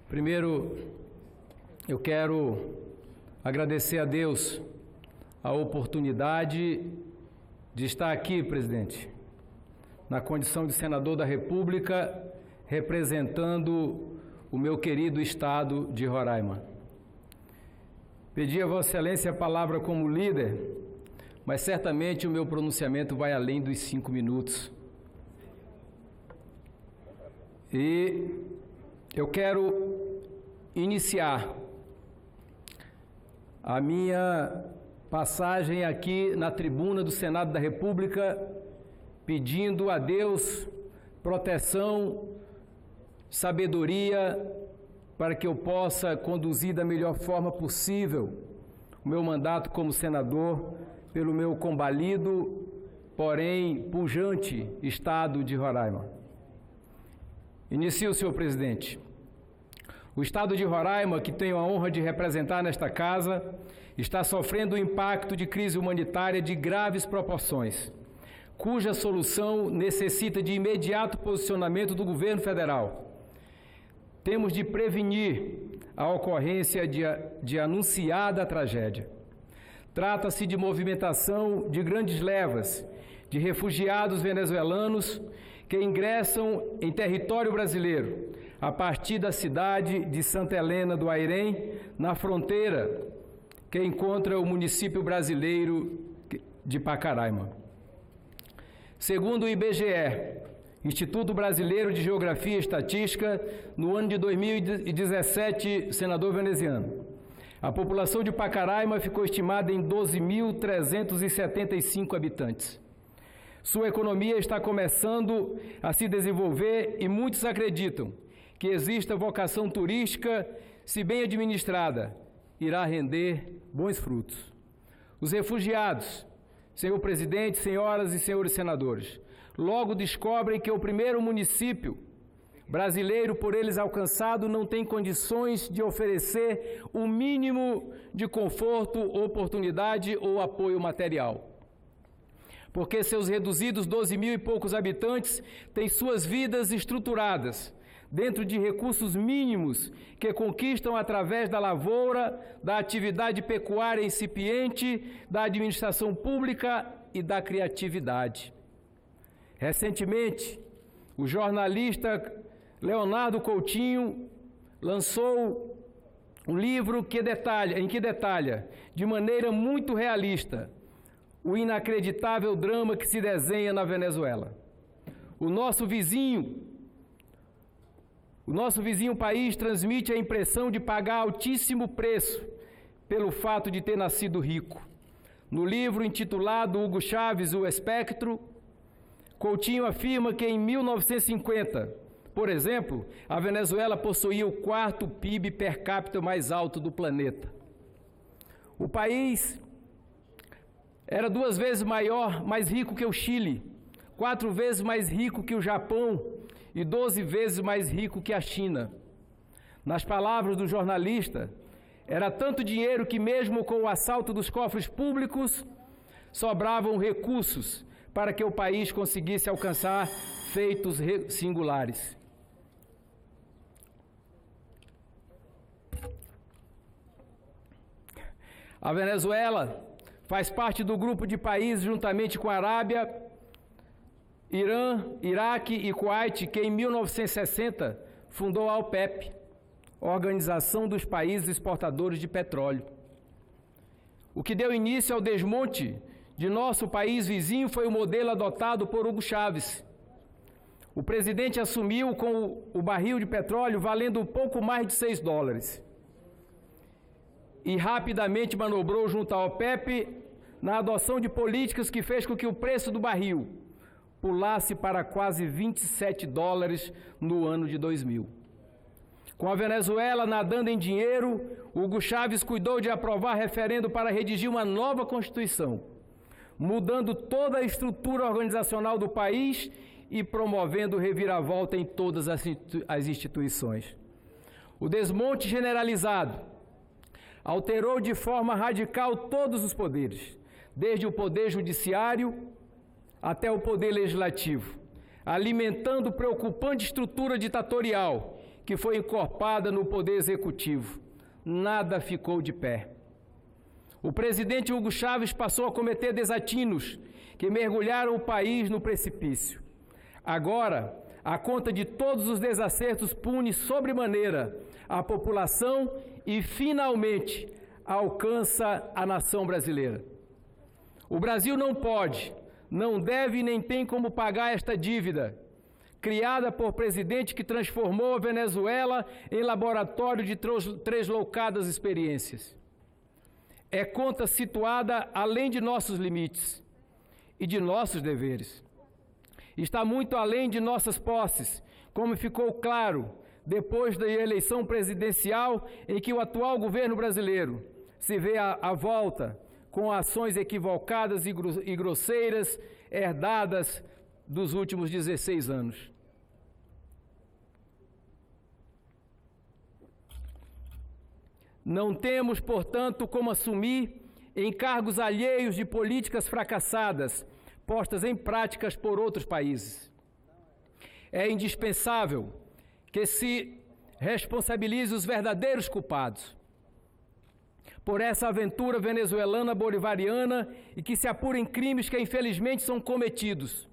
Primeiro, eu quero agradecer a Deus a oportunidade de estar aqui, presidente, na condição de senador da República, representando o meu querido estado de Roraima. Pedi a Vossa Excelência a palavra como líder, mas certamente o meu pronunciamento vai além dos 5 minutos. E eu quero iniciar a minha passagem aqui na tribuna do Senado da República pedindo a Deus proteção, sabedoria, para que eu possa conduzir da melhor forma possível o meu mandato como senador pelo meu combalido, porém pujante estado de Roraima. Inicio, senhor presidente. O estado de Roraima, que tenho a honra de representar nesta casa, está sofrendo o impacto de crise humanitária de graves proporções, cuja solução necessita de imediato posicionamento do governo federal. Temos de prevenir a ocorrência de anunciada tragédia. Trata-se de movimentação de grandes levas de refugiados venezuelanos que ingressam em território brasileiro a partir da cidade de Santa Helena do Airém, na fronteira que encontra o município brasileiro de Pacaraima. Segundo o IBGE, Instituto Brasileiro de Geografia e Estatística, no ano de 2017, senador veneziano, a população de Pacaraima ficou estimada em 12.375 habitantes. Sua economia está começando a se desenvolver e muitos acreditam que exista vocação turística, se bem administrada, irá render bons frutos. Os refugiados, senhor presidente, senhoras e senhores senadores, logo descobrem que o primeiro município brasileiro por eles alcançado não tem condições de oferecer o mínimo de conforto, oportunidade ou apoio material. Porque seus reduzidos 12 mil e poucos habitantes têm suas vidas estruturadas dentro de recursos mínimos que conquistam através da lavoura, da atividade pecuária incipiente, da administração pública e da criatividade. Recentemente, o jornalista Leonardo Coutinho lançou um livro em que detalha, de maneira muito realista, o inacreditável drama que se desenha na Venezuela. O nosso vizinho país transmite a impressão de pagar altíssimo preço pelo fato de ter nascido rico. No livro intitulado Hugo Chávez, O Espectro, Coutinho afirma que em 1950, por exemplo, a Venezuela possuía o 4º PIB per capita mais alto do planeta. O país era 2 vezes mais rico que o Chile, 4 vezes mais rico que o Japão e 12 vezes mais rico que a China. Nas palavras do jornalista, era tanto dinheiro que mesmo com o assalto dos cofres públicos, sobravam recursos para que o país conseguisse alcançar feitos singulares. A Venezuela faz parte do grupo de países, juntamente com a Arábia, Irã, Iraque e Kuwait, que em 1960 fundou a OPEP, Organização dos Países Exportadores de Petróleo. O que deu início ao desmonte de nosso país vizinho foi o modelo adotado por Hugo Chávez. O presidente assumiu com o barril de petróleo valendo pouco mais de $6 e rapidamente manobrou junto à OPEP na adoção de políticas que fez com que o preço do barril pulasse para quase $27 no ano de 2000. Com a Venezuela nadando em dinheiro, Hugo Chávez cuidou de aprovar referendo para redigir uma nova Constituição, mudando toda a estrutura organizacional do país e promovendo reviravolta em todas as instituições. O desmonte generalizado alterou de forma radical todos os poderes, desde o poder judiciário até o poder legislativo, alimentando preocupante estrutura ditatorial que foi encorpada no Poder Executivo. Nada ficou de pé. O presidente Hugo Chávez passou a cometer desatinos que mergulharam o país no precipício. Agora, a conta de todos os desacertos pune sobremaneira a população e, finalmente, alcança a nação brasileira. O Brasil não pode, não deve e nem tem como pagar esta dívida, criada por presidente que transformou a Venezuela em laboratório de tresloucadas experiências. É conta situada além de nossos limites e de nossos deveres. Está muito além de nossas posses, como ficou claro depois da eleição presidencial em que o atual governo brasileiro se vê à volta com ações equivocadas e grosseiras herdadas dos últimos 16 anos. Não temos, portanto, como assumir encargos alheios de políticas fracassadas postas em práticas por outros países. É indispensável que se responsabilize os verdadeiros culpados por essa aventura venezuelana bolivariana e que se apurem crimes que infelizmente são cometidos.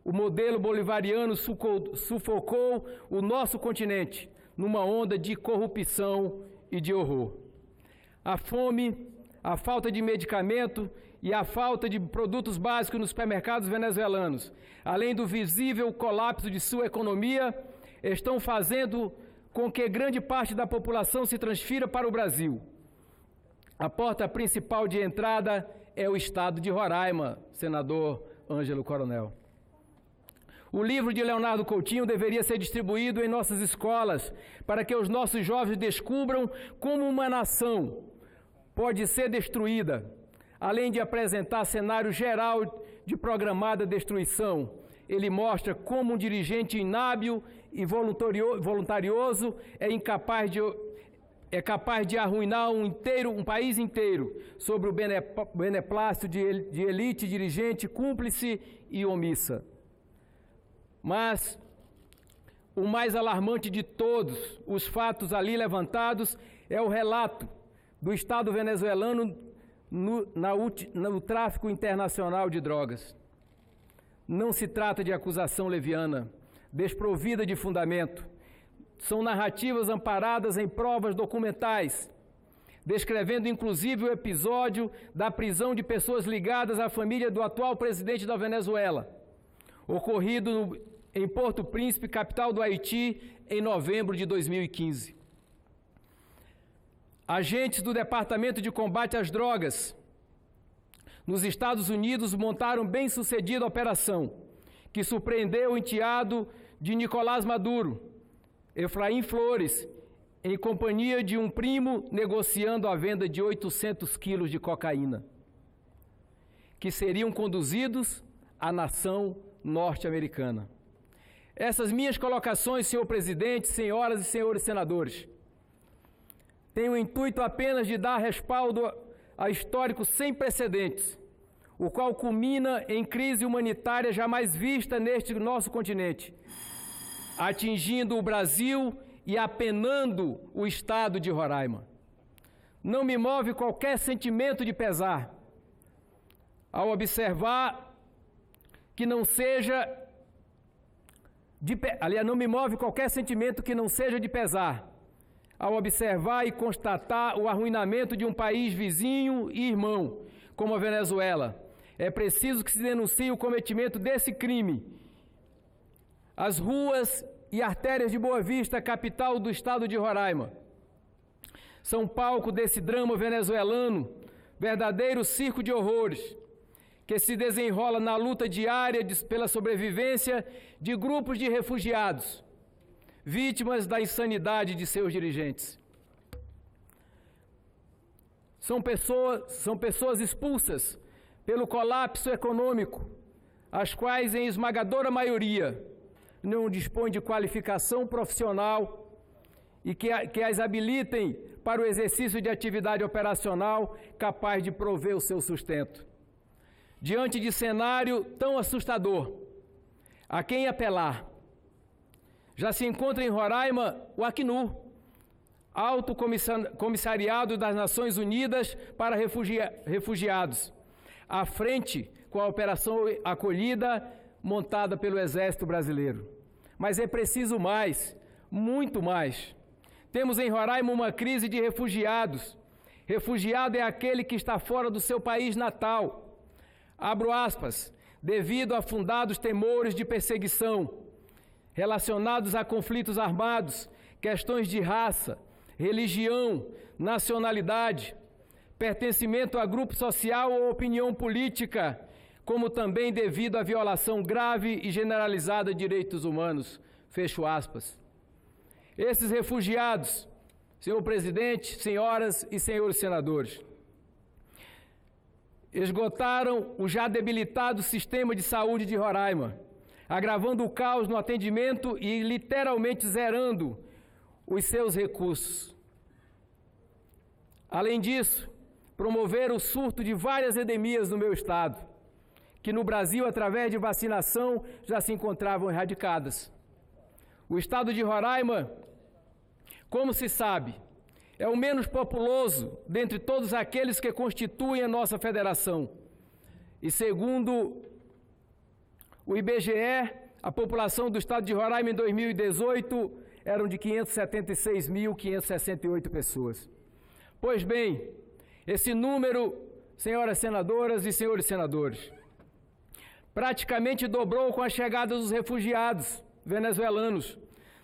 O modelo bolivariano sufocou o nosso continente numa onda de corrupção e de horror. A fome, a falta de medicamento e a falta de produtos básicos nos supermercados venezuelanos, além do visível colapso de sua economia, estão fazendo com que grande parte da população se transfira para o Brasil. A porta principal de entrada é o estado de Roraima, senador Ângelo Coronel. O livro de Leonardo Coutinho deveria ser distribuído em nossas escolas para que os nossos jovens descubram como uma nação pode ser destruída, além de apresentar cenário geral de programada destruição. Ele mostra como um dirigente inábil e voluntarioso é capaz de arruinar um país inteiro sobre o beneplácito de elite dirigente cúmplice e omissa. Mas o mais alarmante de todos os fatos ali levantados é o relato do Estado venezuelano no tráfico internacional de drogas. Não se trata de acusação leviana, desprovida de fundamento. São narrativas amparadas em provas documentais, descrevendo inclusive o episódio da prisão de pessoas ligadas à família do atual presidente da Venezuela, ocorrido em Porto Príncipe, capital do Haiti, em novembro de 2015. Agentes do Departamento de Combate às Drogas nos Estados Unidos montaram bem-sucedida operação que surpreendeu o enteado de Nicolás Maduro, Efraim Flores, em companhia de um primo, negociando a venda de 800 quilos de cocaína, que seriam conduzidos à nação norte-americana. Essas minhas colocações, senhor presidente, senhoras e senhores senadores, têm o intuito apenas de dar respaldo a histórico sem precedentes, o qual culmina em crise humanitária jamais vista neste nosso continente, atingindo o Brasil e apenando o estado de Roraima. Não me move qualquer sentimento de pesar ao observar que não seja não me move qualquer sentimento que não seja de pesar ao observar e constatar o arruinamento de um país vizinho e irmão, como a Venezuela. É preciso que se denuncie o cometimento desse crime. As ruas e artérias de Boa Vista, capital do estado de Roraima, são palco desse drama venezuelano, verdadeiro circo de horrores, que se desenrola na luta diária pela sobrevivência de grupos de refugiados, vítimas da insanidade de seus dirigentes. São pessoas expulsas pelo colapso econômico, as quais, em esmagadora maioria, não dispõem de qualificação profissional e que as habilitem para o exercício de atividade operacional capaz de prover o seu sustento. Diante de cenário tão assustador, a quem apelar? Já se encontra em Roraima o Acnur, Alto Comissariado das Nações Unidas para Refugiados, à frente com a Operação Acolhida montada pelo Exército Brasileiro. Mas é preciso mais, muito mais. Temos em Roraima uma crise de refugiados. Refugiado é aquele que está fora do seu país natal. Abro aspas, devido a fundados temores de perseguição relacionados a conflitos armados, questões de raça, religião, nacionalidade, pertencimento a grupo social ou opinião política, como também devido à violação grave e generalizada de direitos humanos. Fecho aspas. Esses refugiados, senhor presidente, senhoras e senhores senadores, esgotaram o já debilitado sistema de saúde de Roraima, agravando o caos no atendimento e literalmente zerando os seus recursos. Além disso, promoveram o surto de várias endemias no meu estado, que no Brasil, através de vacinação, já se encontravam erradicadas. O estado de Roraima, como se sabe, é o menos populoso dentre todos aqueles que constituem a nossa federação. E segundo o IBGE, a população do estado de Roraima em 2018 eram de 576.568 pessoas. Pois bem, esse número, senhoras senadoras e senhores senadores, praticamente dobrou com a chegada dos refugiados venezuelanos.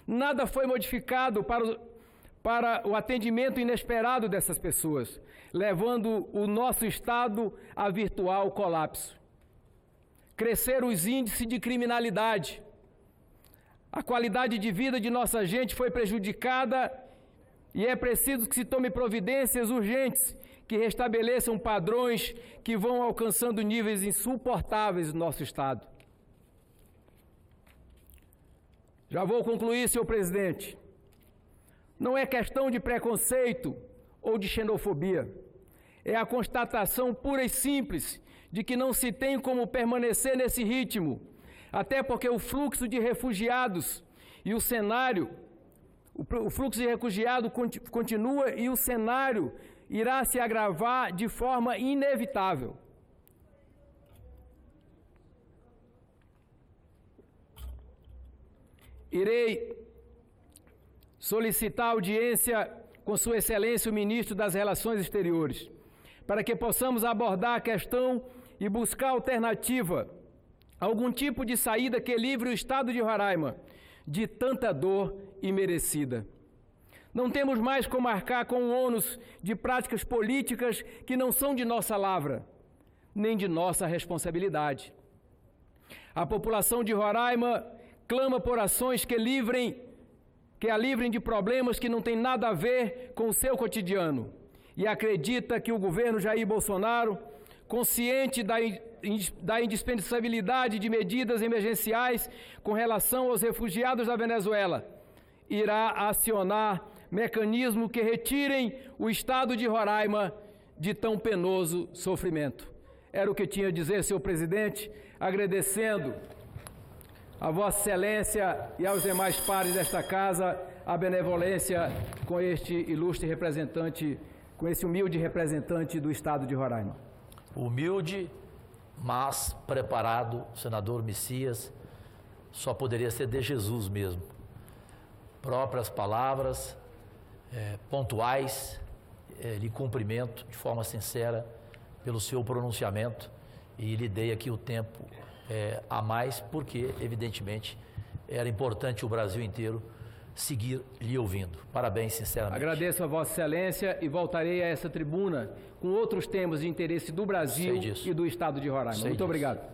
Nada foi modificado para o atendimento inesperado dessas pessoas, levando o nosso estado a virtual colapso. Cresceram os índices de criminalidade. A qualidade de vida de nossa gente foi prejudicada e é preciso que se tome providências urgentes que restabeleçam padrões que vão alcançando níveis insuportáveis no nosso estado. Já vou concluir, senhor presidente. Não é questão de preconceito ou de xenofobia. É a constatação pura e simples de que não se tem como permanecer nesse ritmo, até porque o fluxo de refugiados e o cenário, o fluxo de refugiados continua e o cenário irá se agravar de forma inevitável. Irei solicitar audiência com Sua Excelência o Ministro das Relações Exteriores, para que possamos abordar a questão e buscar alternativa, algum tipo de saída que livre o estado de Roraima de tanta dor imerecida. Não temos mais como arcar com o ônus de práticas políticas que não são de nossa lavra, nem de nossa responsabilidade. A população de Roraima clama por ações que a livrem de problemas que não têm nada a ver com o seu cotidiano e acredita que o governo Jair Bolsonaro, consciente da indispensabilidade de medidas emergenciais com relação aos refugiados da Venezuela, irá acionar mecanismos que retirem o estado de Roraima de tão penoso sofrimento. Era o que tinha a dizer, senhor presidente, agradecendo a Vossa Excelência e aos demais pares desta casa a benevolência com este ilustre representante, com esse humilde representante do estado de Roraima. Humilde, mas preparado, senador Messias, só poderia ser de Jesus mesmo. Próprias palavras, pontuais, lhe cumprimento de forma sincera pelo seu pronunciamento e lhe dei aqui o tempo a mais, porque, evidentemente, era importante o Brasil inteiro seguir lhe ouvindo. Parabéns, sinceramente. Agradeço a Vossa Excelência e voltarei a essa tribuna com outros temas de interesse do Brasil e do estado de Roraima. Muito obrigado.